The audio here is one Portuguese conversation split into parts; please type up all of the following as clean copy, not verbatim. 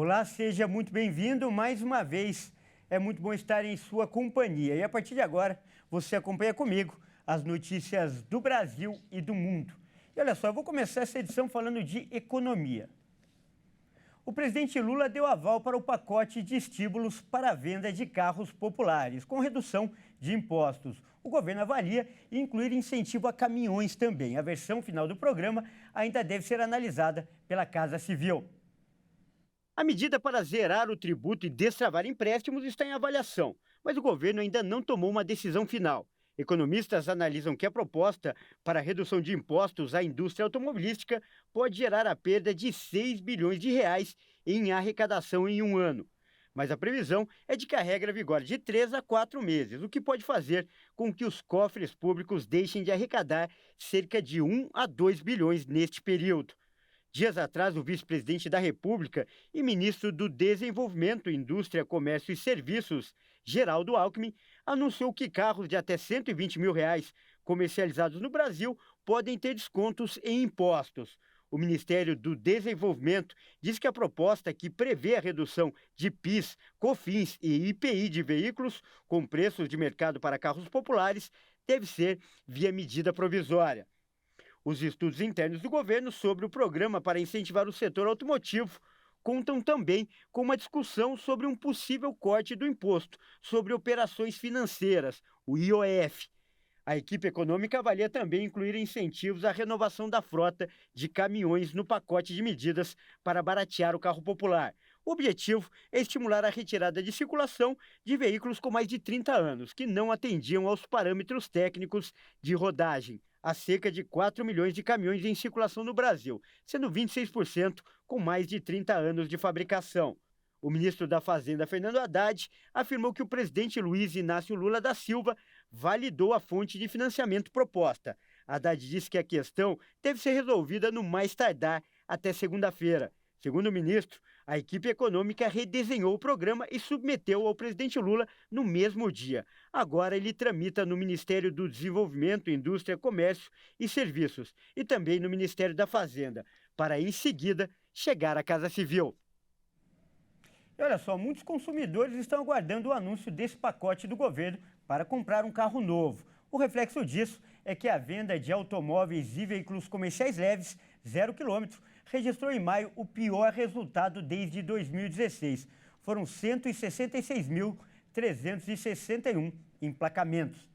Olá, seja muito bem-vindo mais uma vez. É muito bom estar em sua companhia. E a partir de agora, você acompanha comigo as notícias do Brasil e do mundo. E olha só, eu vou começar essa edição falando de economia. O presidente Lula deu aval para o pacote de estímulos para a venda de carros populares, com redução de impostos. O governo avalia incluir incentivo a caminhões também. A versão final do programa ainda deve ser analisada pela Casa Civil. A medida para zerar o tributo e destravar empréstimos está em avaliação, mas o governo ainda não tomou uma decisão final. Economistas analisam que a proposta para a redução de impostos à indústria automobilística pode gerar a perda de 6 bilhões de reais em arrecadação em um ano. Mas a previsão é de que a regra vigore de 3 a 4 meses, o que pode fazer com que os cofres públicos deixem de arrecadar cerca de 1 a 2 bilhões neste período. Dias atrás, o vice-presidente da República e ministro do Desenvolvimento, Indústria, Comércio e Serviços, Geraldo Alckmin, anunciou que carros de até R$ 120 mil comercializados no Brasil podem ter descontos em impostos. O Ministério do Desenvolvimento diz que a proposta que prevê a redução de PIS, COFINS e IPI de veículos com preços de mercado para carros populares deve ser via medida provisória. Os estudos internos do governo sobre o programa para incentivar o setor automotivo contam também com uma discussão sobre um possível corte do imposto sobre operações financeiras, o IOF. A equipe econômica avalia também incluir incentivos à renovação da frota de caminhões no pacote de medidas para baratear o carro popular. O objetivo é estimular a retirada de circulação de veículos com mais de 30 anos, que não atendiam aos parâmetros técnicos de rodagem. Há cerca de 4 milhões de caminhões em circulação no Brasil, sendo 26% com mais de 30 anos de fabricação. O ministro da Fazenda, Fernando Haddad, afirmou que o presidente Luiz Inácio Lula da Silva validou a fonte de financiamento proposta. Haddad disse que a questão deve ser resolvida no mais tardar até segunda-feira. Segundo o ministro, a equipe econômica redesenhou o programa e submeteu ao presidente Lula no mesmo dia. Agora ele tramita no Ministério do Desenvolvimento, Indústria, Comércio e Serviços e também no Ministério da Fazenda, para em seguida chegar à Casa Civil. E olha só, muitos consumidores estão aguardando o anúncio desse pacote do governo para comprar um carro novo. O reflexo disso é que a venda de automóveis e veículos comerciais leves, 0 quilômetro, registrou em maio o pior resultado desde 2016. Foram 166.361 emplacamentos.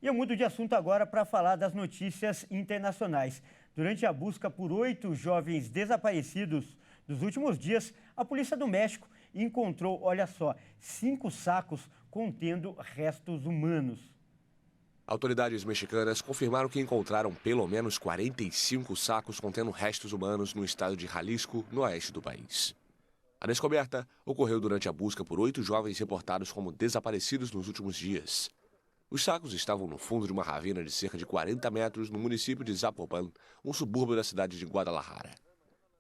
E eu mudo de assunto agora para falar das notícias internacionais. Durante a busca por 8 jovens desaparecidos dos últimos dias, a Polícia do México encontrou, olha só, 5 sacos contendo restos humanos. Autoridades mexicanas confirmaram que encontraram pelo menos 45 sacos contendo restos humanos no estado de Jalisco, no oeste do país. A descoberta ocorreu durante a busca por 8 jovens reportados como desaparecidos nos últimos dias. Os sacos estavam no fundo de uma ravina de cerca de 40 metros no município de Zapopan, um subúrbio da cidade de Guadalajara.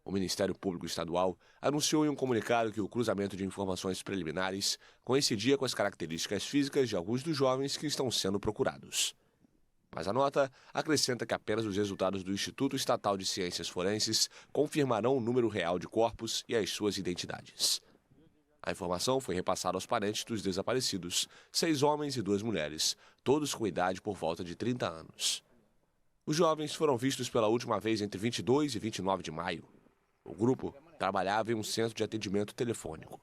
O Ministério Público Estadual anunciou em um comunicado que o cruzamento de informações preliminares coincidia com as características físicas de alguns dos jovens que estão sendo procurados. Mas a nota acrescenta que apenas os resultados do Instituto Estatal de Ciências Forenses confirmarão o número real de corpos e as suas identidades. A informação foi repassada aos parentes dos desaparecidos, 6 homens e 2 mulheres, todos com idade por volta de 30 anos. Os jovens foram vistos pela última vez entre 22 e 29 de maio. O grupo trabalhava em um centro de atendimento telefônico.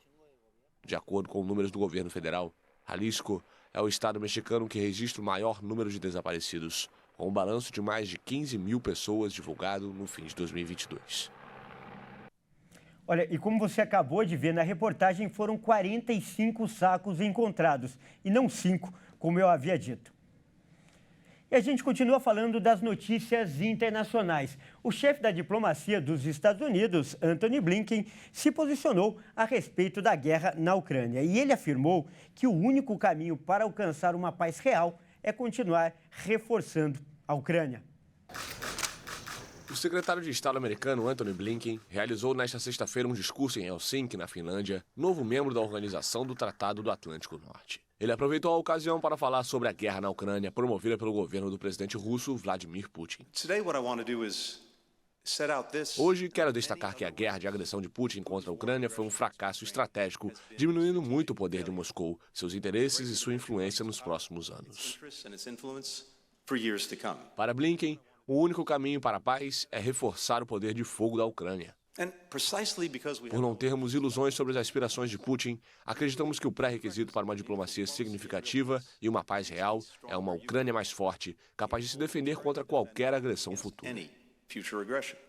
De acordo com números do governo federal, Jalisco é o estado mexicano que registra o maior número de desaparecidos, com um balanço de mais de 15 mil pessoas divulgado no fim de 2022. Olha, e como você acabou de ver na reportagem, foram 45 sacos encontrados, e não 5, como eu havia dito. E a gente continua falando das notícias internacionais. O chefe da diplomacia dos Estados Unidos, Antony Blinken, se posicionou a respeito da guerra na Ucrânia. E ele afirmou que o único caminho para alcançar uma paz real é continuar reforçando a Ucrânia. O secretário de Estado americano Antony Blinken realizou nesta sexta-feira um discurso em Helsinki, na Finlândia, novo membro da Organização do Tratado do Atlântico Norte. Ele aproveitou a ocasião para falar sobre a guerra na Ucrânia promovida pelo governo do presidente russo Vladimir Putin. Today what I want to do is Hoje, quero destacar que a guerra de agressão de Putin contra a Ucrânia foi um fracasso estratégico, diminuindo muito o poder de Moscou, seus interesses e sua influência nos próximos anos. Para Blinken, o único caminho para a paz é reforçar o poder de fogo da Ucrânia. Por não termos ilusões sobre as aspirações de Putin, acreditamos que o pré-requisito para uma diplomacia significativa e uma paz real é uma Ucrânia mais forte, capaz de se defender contra qualquer agressão futura.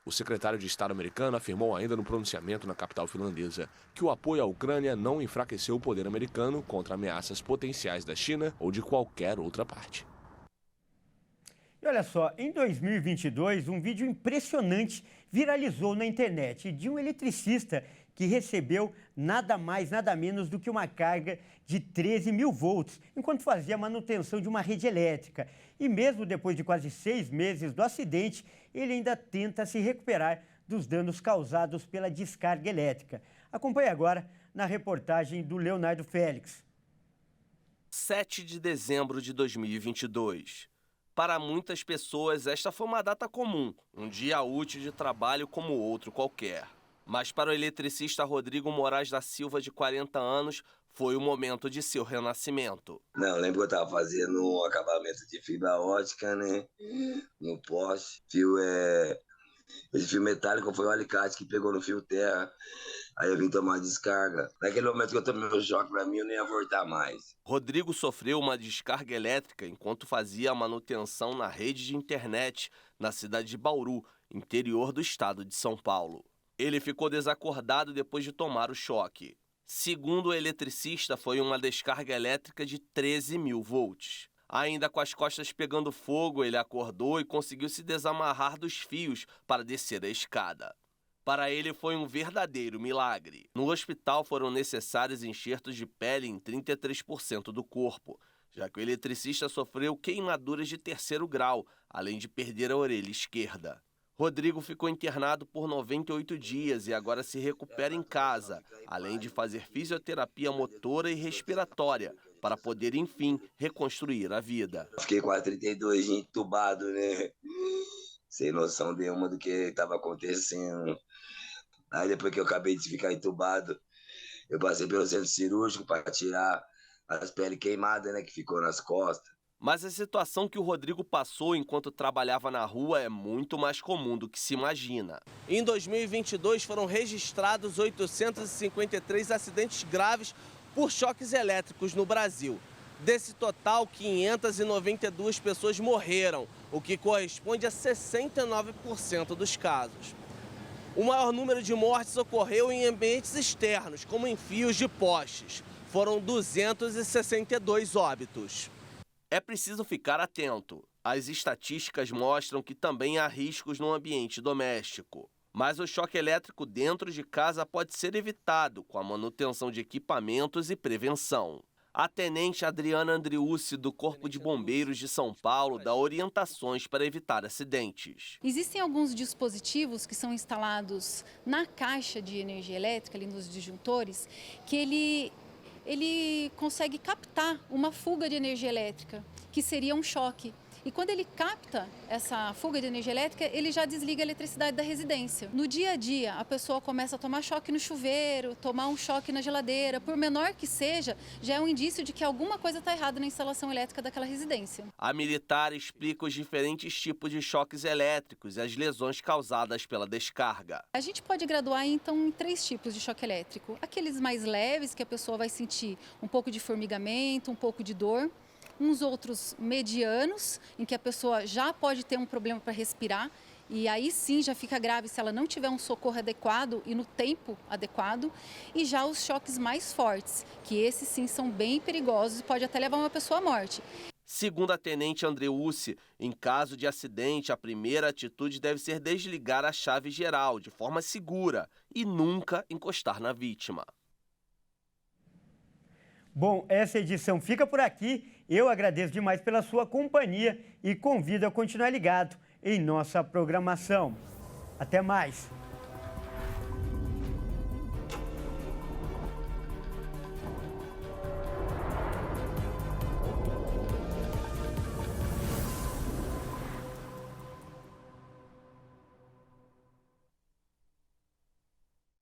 O secretário de Estado americano afirmou ainda no pronunciamento na capital finlandesa que o apoio à Ucrânia não enfraqueceu o poder americano contra ameaças potenciais da China ou de qualquer outra parte. E olha só, em 2022, um vídeo impressionante viralizou na internet de um eletricista que recebeu nada mais, nada menos do que uma carga de 13 mil volts, enquanto fazia a manutenção de uma rede elétrica. E mesmo depois de quase 6 meses do acidente, ele ainda tenta se recuperar dos danos causados pela descarga elétrica. Acompanhe agora na reportagem do Leonardo Félix. 7 de dezembro de 2022. Para muitas pessoas, esta foi uma data comum, um dia útil de trabalho como outro qualquer. Mas para o eletricista Rodrigo Moraes da Silva, de 40 anos, foi o momento de seu renascimento. Não, eu lembro que eu estava fazendo um acabamento de fibra ótica, né? No poste. Esse fio metálico foi um alicate que pegou no fio terra. Aí eu vim tomar descarga. Naquele momento que eu tomei o choque, pra mim, eu nem ia voltar mais. Rodrigo sofreu uma descarga elétrica enquanto fazia a manutenção na rede de internet na cidade de Bauru, interior do estado de São Paulo. Ele ficou desacordado depois de tomar o choque. Segundo o eletricista, foi uma descarga elétrica de 13 mil volts. Ainda com as costas pegando fogo, ele acordou e conseguiu se desamarrar dos fios para descer a escada. Para ele foi um verdadeiro milagre. No hospital foram necessários enxertos de pele em 33% do corpo, já que o eletricista sofreu queimaduras de 3º grau, além de perder a orelha esquerda. Rodrigo ficou internado por 98 dias e agora se recupera em casa, além de fazer fisioterapia motora e respiratória, para poder, enfim, reconstruir a vida. Fiquei quase 32 dias entubado, né? Sem noção nenhuma do que estava acontecendo. Aí depois que eu acabei de ficar entubado, eu passei pelo centro cirúrgico para tirar as peles queimadas, né, que ficou nas costas. Mas a situação que o Rodrigo passou enquanto trabalhava na rua é muito mais comum do que se imagina. Em 2022 foram registrados 853 acidentes graves por choques elétricos no Brasil. Desse total, 592 pessoas morreram, o que corresponde a 69% dos casos. O maior número de mortes ocorreu em ambientes externos, como em fios de postes. Foram 262 óbitos. É preciso ficar atento. As estatísticas mostram que também há riscos no ambiente doméstico. Mas o choque elétrico dentro de casa pode ser evitado com a manutenção de equipamentos e prevenção. A tenente Adriana Andriussi, do Corpo de Bombeiros de São Paulo, dá orientações para evitar acidentes. Existem alguns dispositivos que são instalados na caixa de energia elétrica, ali nos disjuntores, que ele consegue captar uma fuga de energia elétrica, que seria um choque. E quando ele capta essa fuga de energia elétrica, ele já desliga a eletricidade da residência. No dia a dia, a pessoa começa a tomar choque no chuveiro, tomar um choque na geladeira, por menor que seja, já é um indício de que alguma coisa está errada na instalação elétrica daquela residência. A militar explica os diferentes tipos de choques elétricos e as lesões causadas pela descarga. A gente pode graduar, então, em 3 tipos de choque elétrico. Aqueles mais leves, que a pessoa vai sentir um pouco de formigamento, um pouco de dor. Uns outros medianos, em que a pessoa já pode ter um problema para respirar, e aí sim já fica grave se ela não tiver um socorro adequado e no tempo adequado. E já os choques mais fortes, que esses sim são bem perigosos e pode até levar uma pessoa à morte. Segundo a tenente Andriussi, em caso de acidente, a primeira atitude deve ser desligar a chave geral de forma segura e nunca encostar na vítima. Bom, essa edição fica por aqui. Eu agradeço demais pela sua companhia e convido a continuar ligado em nossa programação. Até mais!